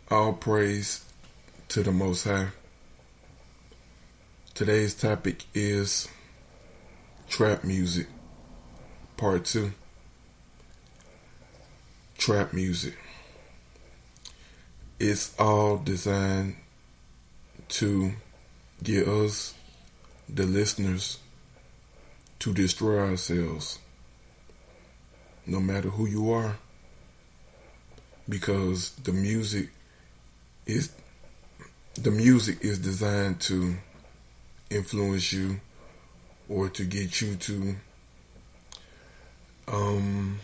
All praise to the Most High. Today's topic is trap music, part 2. Trap music. It's all designed to get us, the listeners, to destroy ourselves, no matter who you are, because the music is designed to influence you or to get you to I'm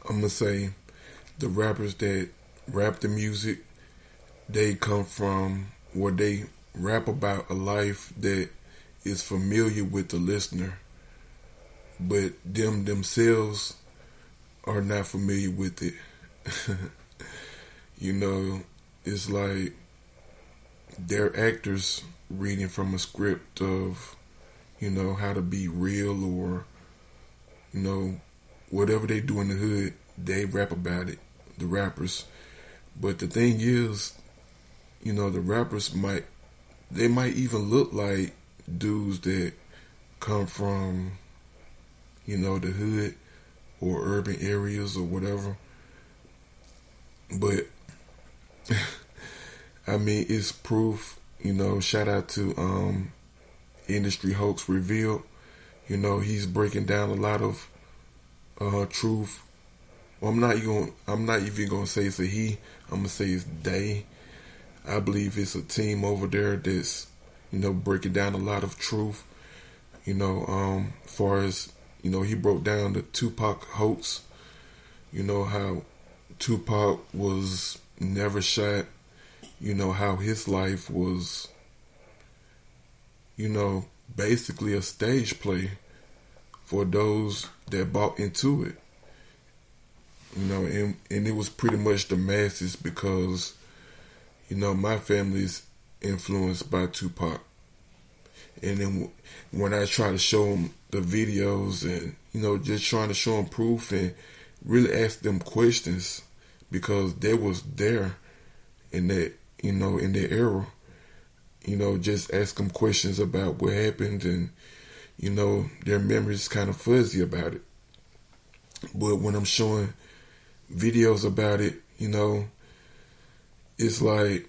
gonna say the rappers that rap the music, they come from, or they rap about a life that is familiar with the listener, but them themselves are not familiar with it. It's like they're actors reading from a script of, how to be real, or, whatever they do in the hood, they rap about it, the rappers. But the thing is, the rappers might even look like dudes that come from, the hood or urban areas or whatever. But I mean, it's proof. Shout out to Industry Hoax Revealed. He's breaking down a lot of truth. Well, I'm not even gonna say it's a he. I'm gonna say it's they. I believe it's a team over there that's breaking down a lot of truth. As far as he broke down the Tupac hoax. How Tupac was never shot. How his life was, basically a stage play for those that bought into it. And it was pretty much the masses because, my family's influenced by Tupac. And then when I try to show them the videos and, just trying to show them proof and really ask them questions, because they was there in that, in their era, just ask them questions about what happened, and, their memory's kind of fuzzy about it. But when I'm showing videos about it, it's like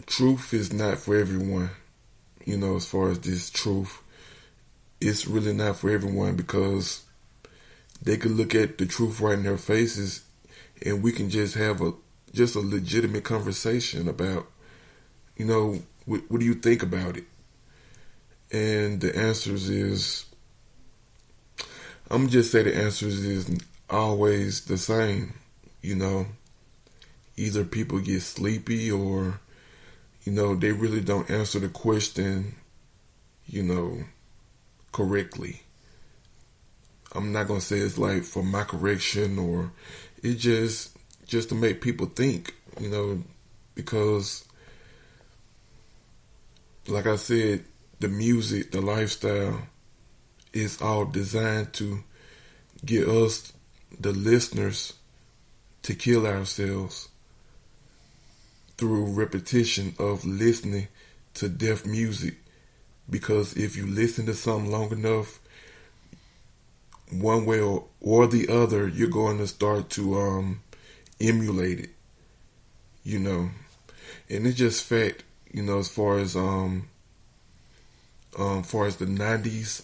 truth is not for everyone. As far as this truth, it's really not for everyone, because they could look at the truth right in their faces, and we can just have a legitimate conversation about, what do you think about it? And the answers is, I'm just say the answers is always the same. Either people get sleepy, or they really don't answer the question correctly. I'm not gonna say it's like for my correction, or it just to make people think, because like I said, the music, the lifestyle is all designed to get us, the listeners, to kill ourselves through repetition of listening to deaf music. Because if you listen to something long enough, one way or the other, you're going to start to emulate it, and it's just fact, as far as the 90s,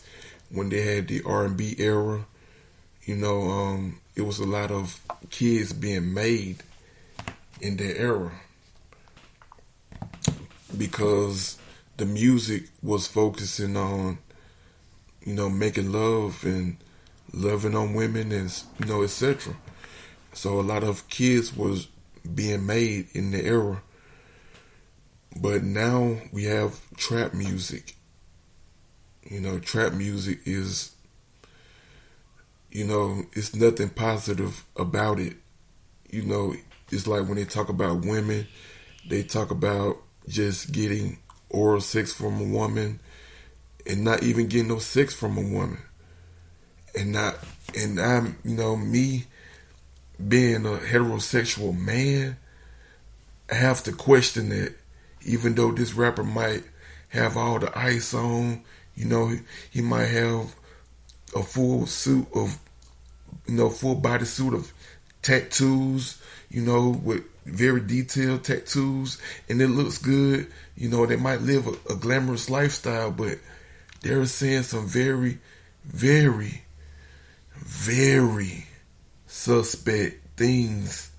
when they had the R&B era, it was a lot of kids being made in their era, because the music was focusing on, making love and loving on women, and etc. So a lot of kids was being made in the era. But now we have trap music. Trap music is, it's nothing positive about it. It's like when they talk about women, they talk about just getting oral sex from a woman and not even getting no sex from a woman. And I'm, me being a heterosexual man, I have to question that. Even though this rapper might have all the ice on, he might have a full suit of, full body suit of tattoos, with very detailed tattoos, and it looks good. They might live a glamorous lifestyle, but they're saying some very, very, very suspect things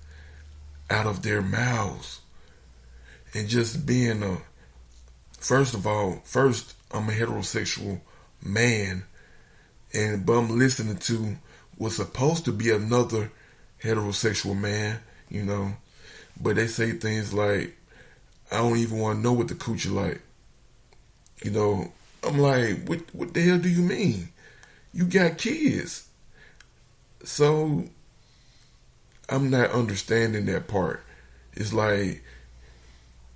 out of their mouths. And just being first, I'm a heterosexual man, but I'm listening to what's supposed to be another heterosexual man, but they say things like, I don't even want to know what the coochie like. I'm like, what the hell do you mean? You got kids. So I'm not understanding that part. It's like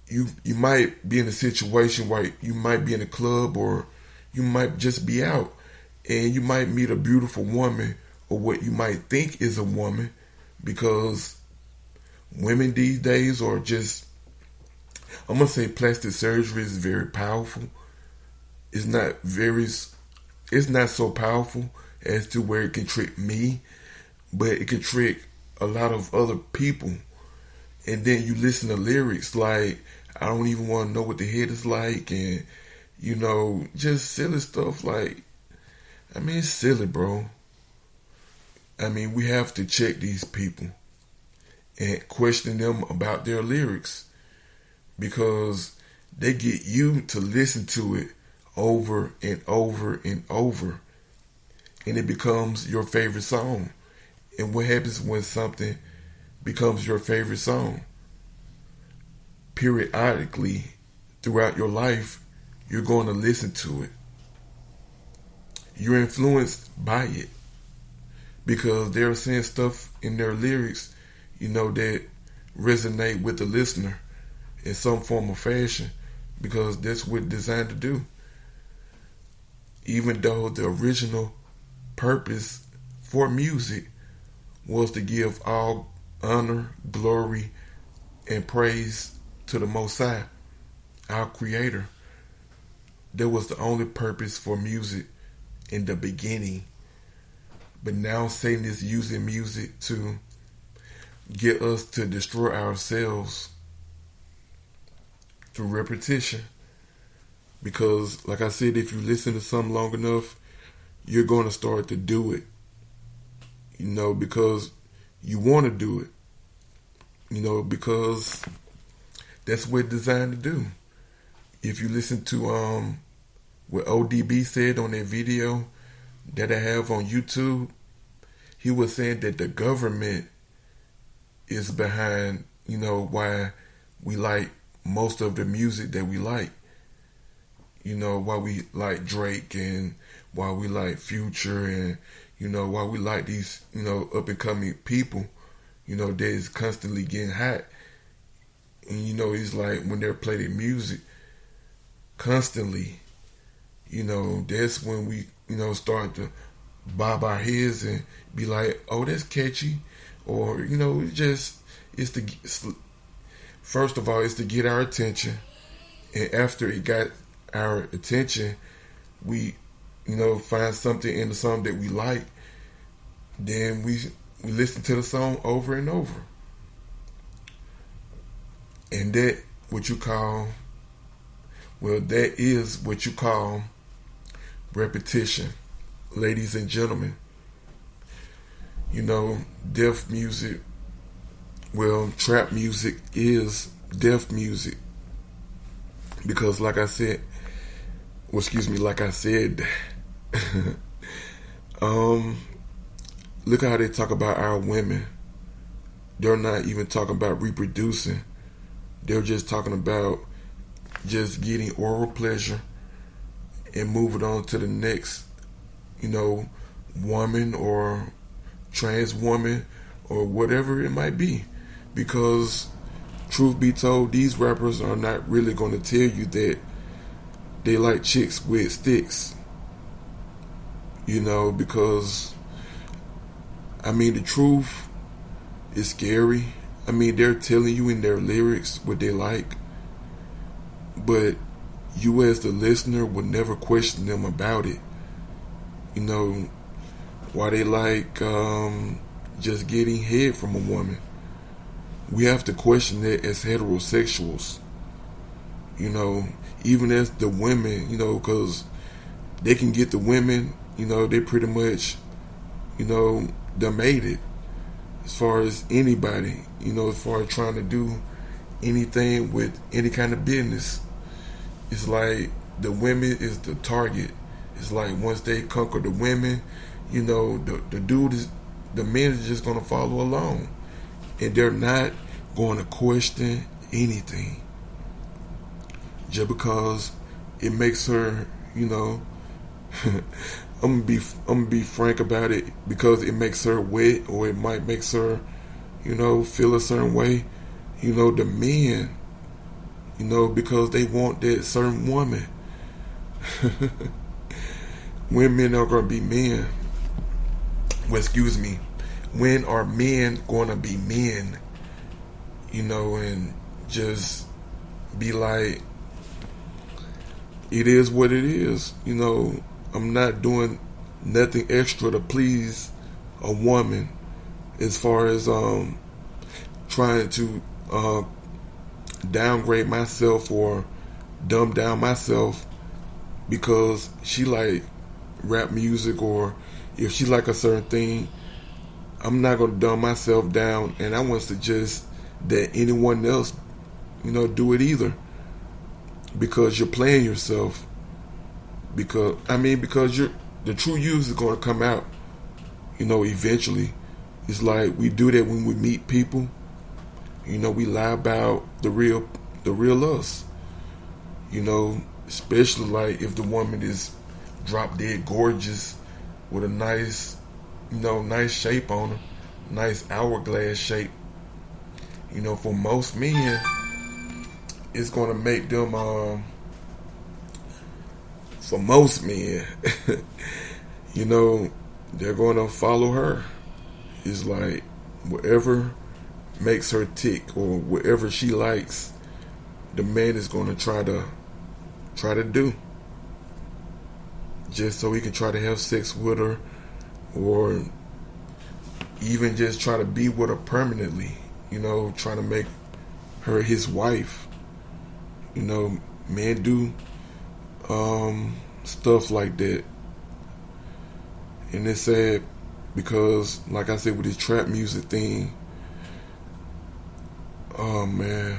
you might be in a situation where you might be in a club, or you might just be out, and you might meet a beautiful woman, or what you might think is a woman, because women these days are just, I'm going to say plastic surgery is very powerful. It's not so powerful as to where it can trick me, but it can trick a lot of other people. And then you listen to lyrics like, I don't even want to know what the head is like, and just silly stuff. Like, it's silly, bro. We have to check these people and question them about their lyrics, because they get you to listen to it over and over and over, and it becomes your favorite song. And what happens when something becomes your favorite song? Periodically, throughout your life, you're going to listen to it. You're influenced by it, because they're saying stuff in their lyrics, that resonate with the listener in some form or fashion, because that's what it's designed to do. Even though the original purpose for music was to give all honor, glory, and praise to the Most High, our Creator. That was the only purpose for music in the beginning. But now Satan is using music to get us to destroy ourselves through repetition. Because, like I said, if you listen to something long enough, you're going to start to do it. Because you want to do it. Because that's what it's designed to do. If you listen to what ODB said on that video that I have on YouTube, he was saying that the government is behind, why we like most of the music that we like. Why we like Drake, and why we like Future, and, why we like these, up and coming people, that is constantly getting hot. And, it's like when they're playing music constantly, that's when we, start to bob our heads and be like, oh, that's catchy. Or, first of all, it's to get our attention. And after it got our attention, we, find something in the song that we like. Then we listen to the song over and over. And that is what you call repetition, ladies and gentlemen. Deaf music, trap music is deaf music. Because like I said, look how they talk about our women. They're not even talking about reproducing. They're just talking about just getting oral pleasure and moving on to the next, woman or trans woman or whatever it might be. Because truth be told, these rappers are not really going to tell you that they like chicks with sticks. Because the truth It's scary. I mean, they're telling you in their lyrics what they like, but you as the listener would never question them about it. You know, why they like just getting head from a woman. We have to question that as heterosexuals. You know, even as the women, you know, because they can get the women, you know, they pretty much, you know, they made it. As far as anybody, you know, as far as trying to do anything with any kind of business, it's like the women is the target. It's like once they conquer the women, you know, the men is just going to follow along. And they're not going to question anything. Just because it makes her, you know, I'm gonna be frank about it, because it makes her wet, or it might make her, you know, feel a certain way. You know, the men, you know, because they want that certain woman. When men are gonna be men? Well, excuse me. When are men gonna be men? You know, and just be like, it is what it is. You know, I'm not doing nothing extra to please a woman, as far as trying to downgrade myself or dumb down myself because she like rap music, or if she like a certain thing. I'm not going to dumb myself down, and I wouldn't suggest that anyone else, you know, do it either, because you're playing yourself. Because the true you is going to come out, you know, eventually. It's like we do that when we meet people. You know, we lie about the real us. You know, especially like if the woman is drop dead gorgeous with a nice, you know, nice shape on her, nice hourglass shape. You know, for most men, it's going to make them, for most men, you know, they're going to follow her. It's like whatever makes her tick, or whatever she likes, the man is going to try to do, just so he can try to have sex with her, or even just try to be with her permanently. You know, trying to make her his wife. You know, men do stuff like that, and it's sad because, like I said, with this trap music thing, oh man,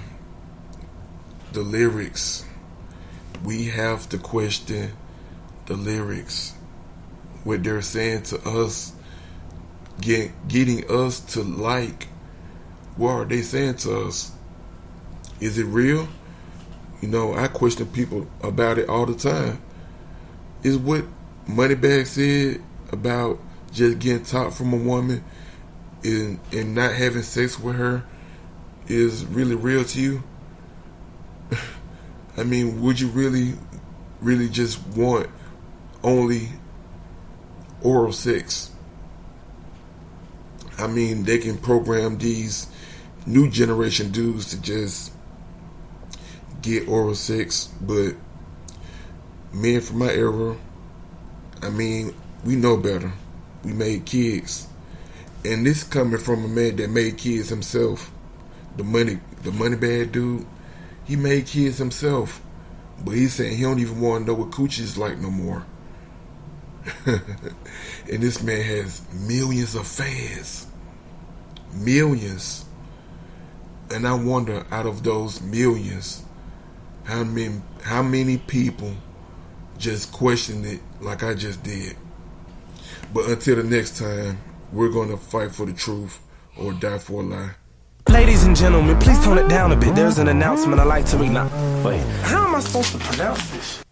the lyrics, we have to question the lyrics, what they're saying to us, getting us to like. What are they saying to us? Is it real? You know, I question people about it all the time. Is what Moneybagg said about just getting top from a woman and not having sex with her is really real to you? I mean, would you really just want only oral sex? I mean, they can program these new generation dudes to just get oral sex, but men from my era, I mean, we know better. We made kids, and this coming from a man that made kids himself. The Moneybagg dude, he made kids himself, but he's saying he don't even want to know what coochie is like no more. And this man has millions of fans, millions. And I wonder, out of those millions, how many people just question it like I just did. But until the next time, we're going to fight for the truth or die for a lie. Ladies and gentlemen, please tone it down a bit. There's an announcement I'd like to read now. Wait, how am I supposed to pronounce this?